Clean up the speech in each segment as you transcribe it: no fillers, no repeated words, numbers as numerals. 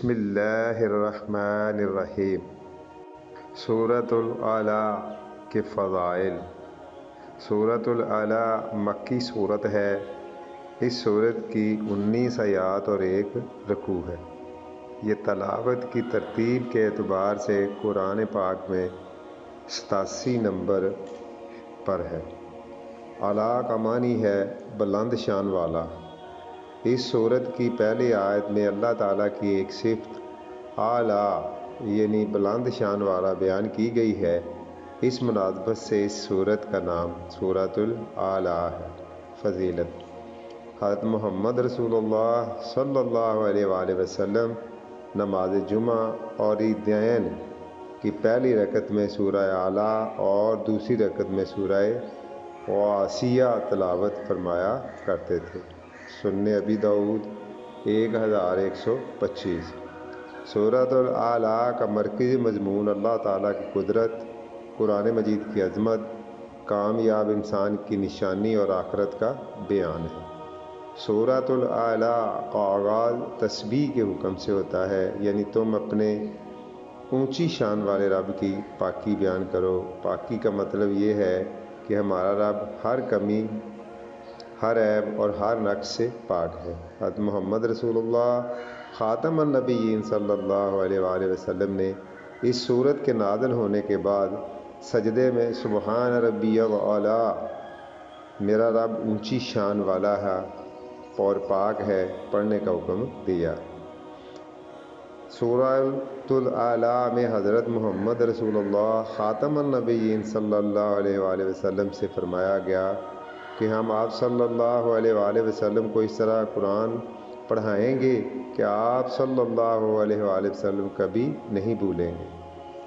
بسم اللہ الرحمن الرحیم۔ سورۃ الاعلیٰ کے فضائل۔ سورۃ الاعلیٰ مکی صورت ہے۔ اس صورت کی 19 آیات اور 1 رکوع ہے۔ یہ تلاوت کی ترتیب کے اعتبار سے قرآن پاک میں 87 نمبر پر ہے۔ اعلیٰ کا معنی ہے بلند شان والا۔ اس صورت کی پہلی آیت میں اللہ تعالیٰ کی ایک صفت اعلیٰ یعنی بلند شان والا بیان کی گئی ہے۔ اس مناسبت سے اس صورت کا نام سورۃ الاعلیٰ ہے۔ فضیلت: حضرت محمد رسول اللہ صلی اللہ علیہ وآلہ وسلم نماز جمعہ اور عیدین کی پہلی رکعت میں سورہ اعلیٰ اور دوسری رکعت میں سورہ غاشیہ تلاوت فرمایا کرتے تھے۔ سنن ابی داؤد 1125۔ سورۃ الاعلیٰ کا مرکزی مضمون اللہ تعالیٰ کی قدرت، قرآن مجید کی عظمت، کامیاب انسان کی نشانی اور آخرت کا بیان ہے۔ سورۃ الاعلیٰ کا آغاز تسبیح کے حکم سے ہوتا ہے، یعنی تم اپنے اونچی شان والے رب کی پاکی بیان کرو۔ پاکی کا مطلب یہ ہے کہ ہمارا رب ہر کمی، ہر عیب اور ہر نقص سے پاک ہے۔ حضرت محمد رسول اللہ خاتم النبیین صلی اللہ علیہ وآلہ وسلم نے اس سورت کے نازل ہونے کے بعد سجدے میں سبحان ربی الاعلیٰ، میرا رب اونچی شان والا ہے اور پاک ہے، پڑھنے کا حکم دیا۔ سورۃ الاعلیٰ میں حضرت محمد رسول اللہ خاتم النبیین صلی اللہ علیہ وآلہ وسلم سے فرمایا گیا کہ ہم آپ صلی اللہ علیہ وآلہ وسلم کو اس طرح قرآن پڑھائیں گے کہ آپ صلی اللہ علیہ وآلہ وسلم کبھی نہیں بھولیں گے۔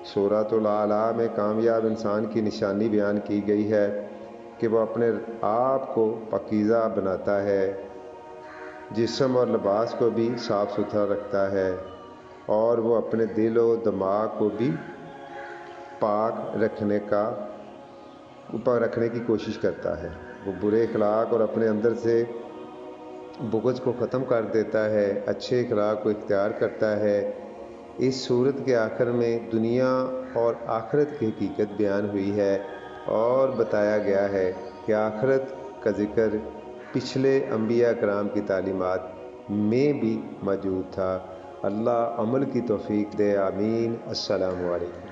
سورۃ الاعلیٰ میں کامیاب انسان کی نشانی بیان کی گئی ہے کہ وہ اپنے آپ کو پاکیزہ بناتا ہے، جسم اور لباس کو بھی صاف ستھرا رکھتا ہے، اور وہ اپنے دل و دماغ کو بھی پاک رکھنے کی کوشش کرتا ہے۔ وہ برے اخلاق اور اپنے اندر سے بغض کو ختم کر دیتا ہے، اچھے اخلاق کو اختیار کرتا ہے۔ اس صورت کے آخر میں دنیا اور آخرت کی حقیقت بیان ہوئی ہے اور بتایا گیا ہے کہ آخرت کا ذکر پچھلے انبیاء کرام کی تعلیمات میں بھی موجود تھا۔ اللہ عمل کی توفیق دے، آمین۔ السلام علیکم۔